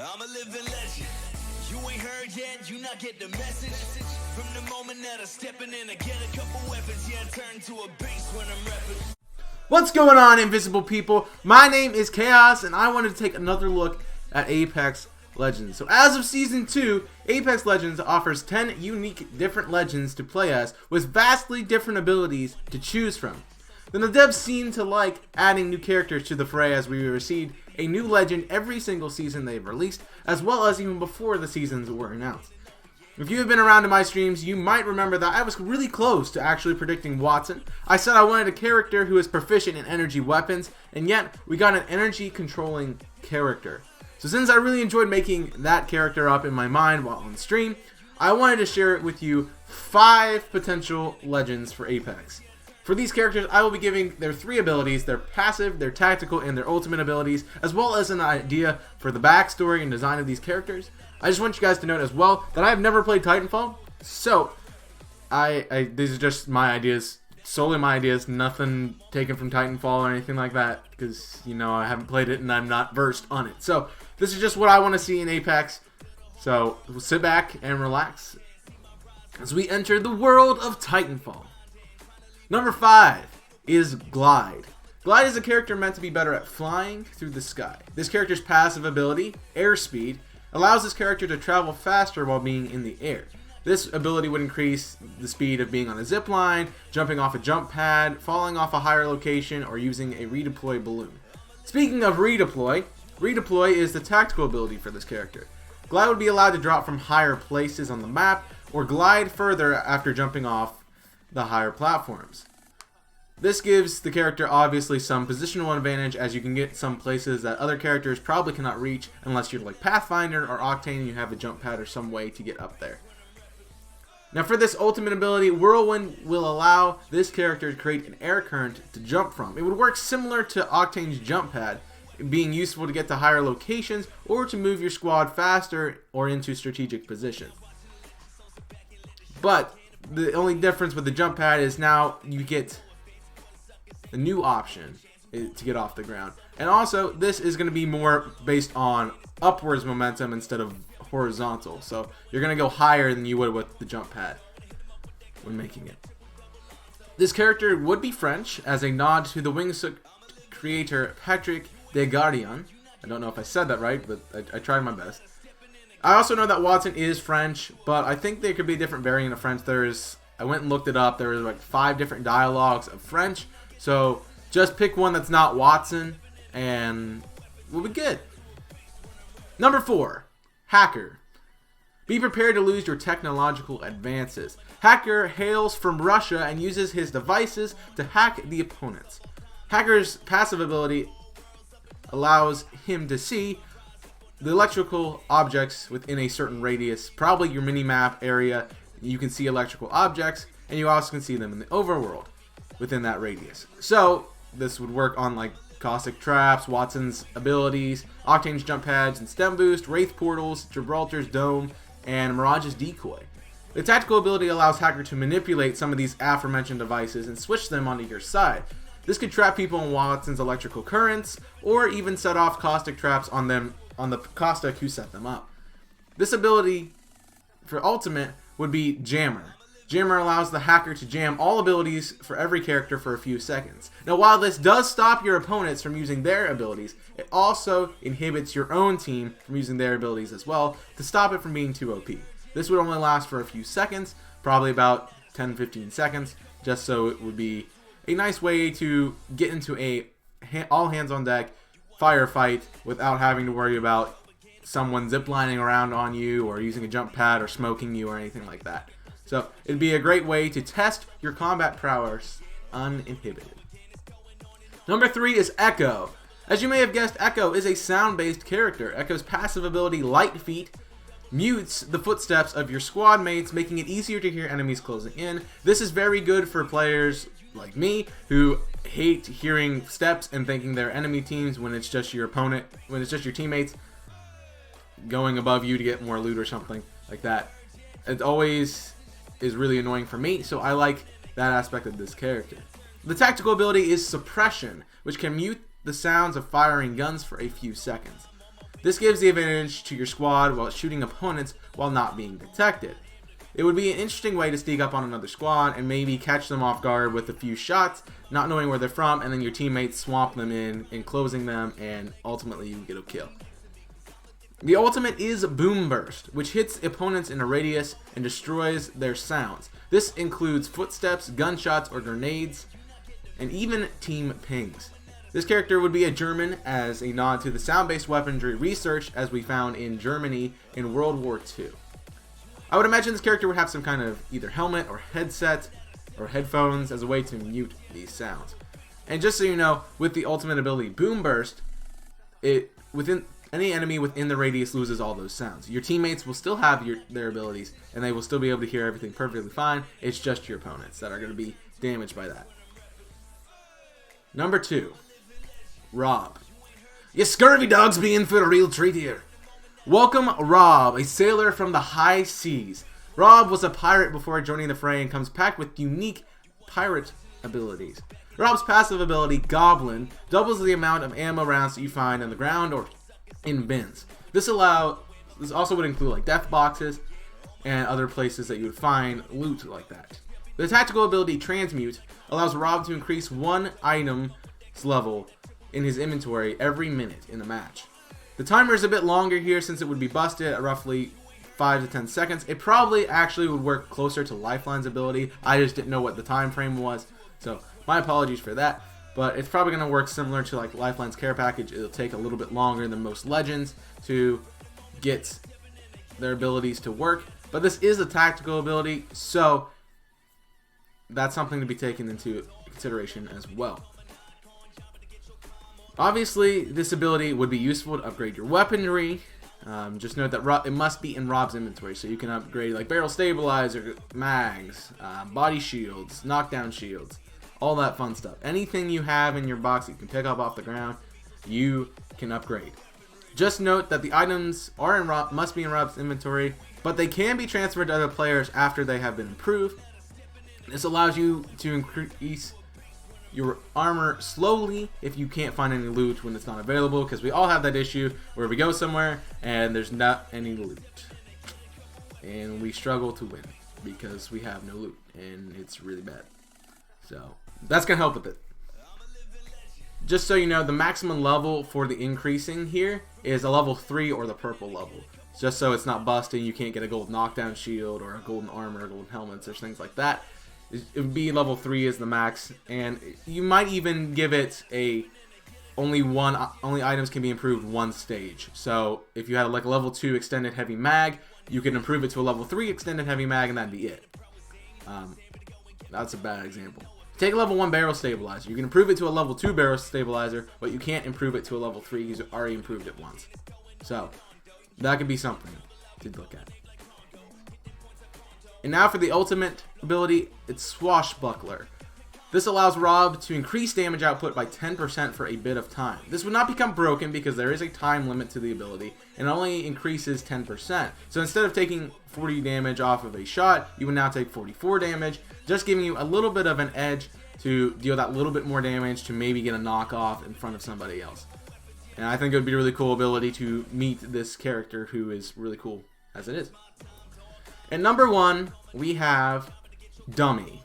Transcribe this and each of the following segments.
I'm a living legend. You ain't heard yet, you not get the message. From the moment that I'm stepping in, I get a couple weapons. Yeah, I turn to a beast when I'm repping. What's going on, invisible people? My name is Chaos, and I wanted to take another look at Apex Legends. So as of Season 2, Apex Legends offers 10 unique different legends to play as, with vastly different abilities to choose from. Then the devs seem to like adding new characters to the fray, as we received a new legend every single season they've released, as well as even before the seasons were announced. If you have been around to my streams, you might remember that I was really close to actually predicting Wattson. I said I wanted a character who is proficient in energy weapons, and yet we got an energy controlling character. So since I really enjoyed making that character up in my mind while on stream, I wanted to share it with you 5 potential legends for Apex. For these characters, I will be giving their 3 abilities, their passive, their tactical, and their ultimate abilities, as well as an idea for the backstory and design of these characters. I just want you guys to note as well that I have never played Titanfall, so these are just my ideas, solely my ideas, nothing taken from Titanfall or anything like that, because, you know, I haven't played it and I'm not versed on it. So, this is just what I want to see in Apex, so we'll sit back and relax as we enter the world of Titanfall. Number 5 is Glide. Glide is a character meant to be better at flying through the sky. This character's passive ability, Airspeed, allows this character to travel faster while being in the air. This ability would increase the speed of being on a zip line, jumping off a jump pad, falling off a higher location, or using a redeploy balloon. Speaking of redeploy is the tactical ability for this character. Glide would be allowed to drop from higher places on the map, or glide further after jumping off the higher platforms. This gives the character obviously some positional advantage, as you can get some places that other characters probably cannot reach unless you're like Pathfinder or Octane and you have a jump pad or some way to get up there. Now for this ultimate ability, Whirlwind will allow this character to create an air current to jump from. It would work similar to Octane's jump pad, being useful to get to higher locations or to move your squad faster or into strategic position. But the only difference with the jump pad is now you get the new option to get off the ground. And also, this is going to be more based on upwards momentum instead of horizontal. So you're going to go higher than you would with the jump pad when making it. This character would be French, as a nod to the Wingsuit creator Patrick Desgardian. I don't know if I said that right, but I tried my best. I also know that Wattson is French, but I think there could be a different variant of French. I went and looked it up. There was like 5 different dialogues of French. So just pick one that's not Wattson and we'll be good. Number 4, Hacker. Be prepared to lose your technological advances. Hacker hails from Russia and uses his devices to hack the opponents. Hacker's passive ability allows him to see the electrical objects within a certain radius, probably your mini-map area. You can see electrical objects, and you also can see them in the overworld within that radius. So this would work on like caustic traps, Wattson's abilities, Octane's jump pads and stem boost, Wraith portals, Gibraltar's dome, and Mirage's decoy. The tactical ability allows Hacker to manipulate some of these aforementioned devices and switch them onto your side. This could trap people in Wattson's electrical currents, or even set off caustic traps on them, on the caustic who set them up. This ability for ultimate would be Jammer. Jammer allows the hacker to jam all abilities for every character for a few seconds. Now while this does stop your opponents from using their abilities, it also inhibits your own team from using their abilities as well to stop it from being too OP. This would only last for a few seconds, probably about 10-15 seconds, just so it would be a nice way to get into a all hands on deck firefight without having to worry about someone ziplining around on you or using a jump pad or smoking you or anything like that. So it'd be a great way to test your combat prowess uninhibited. Number 3 is Echo. As you may have guessed, Echo is a sound-based character. Echo's passive ability, Light Feet, mutes the footsteps of your squad mates, making it easier to hear enemies closing in. This is very good for players like me who hate hearing steps and thinking they're enemy teams when it's just your opponent, when it's just your teammates going above you to get more loot or something like that. It always is really annoying for me, so I like that aspect of this character. The tactical ability is Suppression, which can mute the sounds of firing guns for a few seconds. This gives the advantage to your squad while shooting opponents while not being detected. It would be an interesting way to sneak up on another squad and maybe catch them off guard with a few shots, not knowing where they're from, and then your teammates swamp them in, enclosing them, and ultimately you get a kill. The ultimate is Boom Burst, which hits opponents in a radius and destroys their sounds. This includes footsteps, gunshots, or grenades, and even team pings. This character would be a German as a nod to the sound-based weaponry research as we found in Germany in World War II. I would imagine this character would have some kind of either helmet or headset or headphones as a way to mute these sounds. And just so you know, with the ultimate ability Boom Burst, any enemy within the radius loses all those sounds. Your teammates will still have their abilities, and they will still be able to hear everything perfectly fine. It's just your opponents that are going to be damaged by that. Number 2, Rob. You scurvy dogs be in for a real treat here. Welcome Rob, a sailor from the high seas. Rob was a pirate before joining the fray and comes packed with unique pirate abilities. Rob's passive ability, Goblin, doubles the amount of ammo rounds that you find on the ground or in bins. This also would include like death boxes and other places that you would find loot like that. The tactical ability Transmute allows Rob to increase one item's level in his inventory every minute in a match. The timer is a bit longer here since it would be busted at roughly 5 to 10 seconds. It probably actually would work closer to Lifeline's ability. I just didn't know what the time frame was, so my apologies for that. But it's probably going to work similar to like Lifeline's care package. It'll take a little bit longer than most legends to get their abilities to work. But this is a tactical ability, so that's something to be taken into consideration as well. Obviously, this ability would be useful to upgrade your weaponry. Just note that it must be in Rob's inventory, so you can upgrade like barrel stabilizer, mags, body shields, knockdown shields, all that fun stuff. Anything you have in your box that you can pick up off the ground, you can upgrade. Just note that the items must be in Rob's inventory, but they can be transferred to other players after they have been improved. This allows you to increase your armor slowly if you can't find any loot when it's not available, because we all have that issue where we go somewhere and there's not any loot and we struggle to win because we have no loot and it's really bad. So that's gonna help with it. Just so you know, the maximum level for the increasing here is a level 3 or the purple level, just so it's not busting. You can't get a gold knockdown shield or a golden armor or golden helmets or things like that. It would be level 3 is the max, and you might even give it only items can be improved one stage. So if you had like a level 2 extended heavy mag, you can improve it to a level 3 extended heavy mag, and that'd be it. That's a bad example. Take a level 1 barrel stabilizer. You can improve it to a level 2 barrel stabilizer, but you can't improve it to a level 3 because you already improved it once. So that could be something to look at. And now for the ultimate ability, it's Swashbuckler. This allows Rob to increase damage output by 10% for a bit of time. This would not become broken because there is a time limit to the ability, and only increases 10%. So instead of taking 40 damage off of a shot, you would now take 44 damage, just giving you a little bit of an edge to deal that little bit more damage to maybe get a knockoff in front of somebody else. And I think it would be a really cool ability to meet this character who is really cool as it is. At number 1, we have Dummy.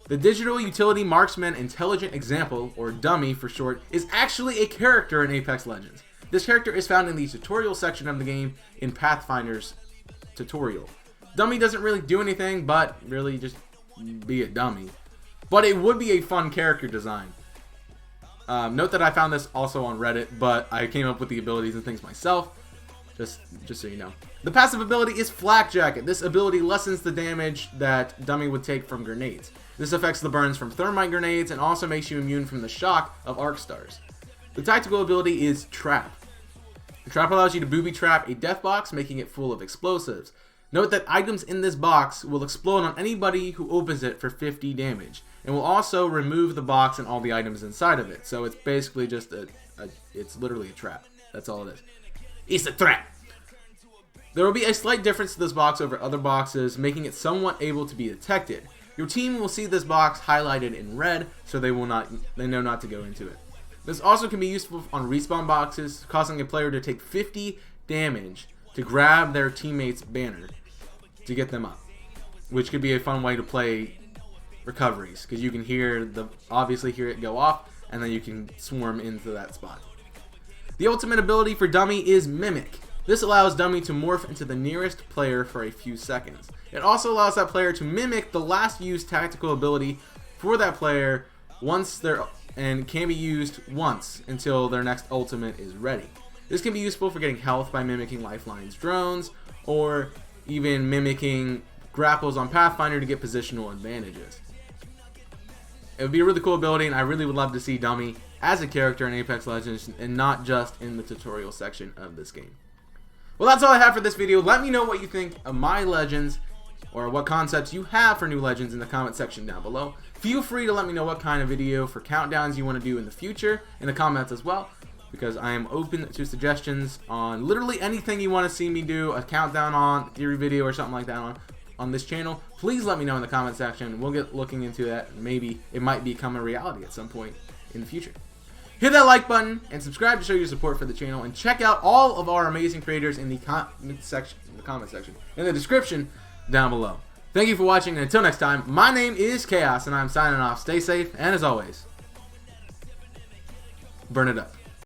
The Digital Utility Marksman Intelligent Example, or Dummy for short, is actually a character in Apex Legends. This character is found in the tutorial section of the game in Pathfinder's tutorial. Dummy doesn't really do anything, but really just be a dummy. But it would be a fun character design. Note that I found this also on Reddit, but I came up with the abilities and things myself. Just so you know. The passive ability is Flak Jacket. This ability lessens the damage that Dummy would take from grenades. This affects the burns from thermite grenades and also makes you immune from the shock of arc stars. The tactical ability is Trap. Trap allows you to booby trap a death box, making it full of explosives. Note that items in this box will explode on anybody who opens it for 50 damage, and will also remove the box and all the items inside of it. So it's basically just it's literally a trap. That's all it is. It's a trap. There will be a slight difference to this box over other boxes, making it somewhat able to be detected. Your team will see this box highlighted in red, so they know not to go into it. This also can be useful on respawn boxes, causing a player to take 50 damage to grab their teammate's banner to get them up, which could be a fun way to play recoveries, because you can obviously hear it go off, and then you can swarm into that spot. The ultimate ability for Dummy is Mimic. This allows Dummy to morph into the nearest player for a few seconds. It also allows that player to mimic the last used tactical ability for that player and can be used once until their next ultimate is ready. This can be useful for getting health by mimicking Lifeline's drones, or even mimicking grapples on Pathfinder to get positional advantages. It would be a really cool ability, and I really would love to see Dummy as a character in Apex Legends and not just in the tutorial section of this game. Well, that's all I have for this video. Let me know what you think of my Legends, or what concepts you have for new Legends in the comment section down below. Feel free to let me know what kind of video for countdowns you want to do in the future in the comments as well, because I am open to suggestions on literally anything you want to see me do a countdown on, theory video or something like that on this channel. Please let me know in the comment section. We'll get looking into that. Maybe it might become a reality at some point in the future. Hit that like button and subscribe to show your support for the channel, and check out all of our amazing creators in the comment section, in the description down below. Thank you for watching, and until next time, my name is Chaos, and I'm signing off. Stay safe, and as always, burn it up.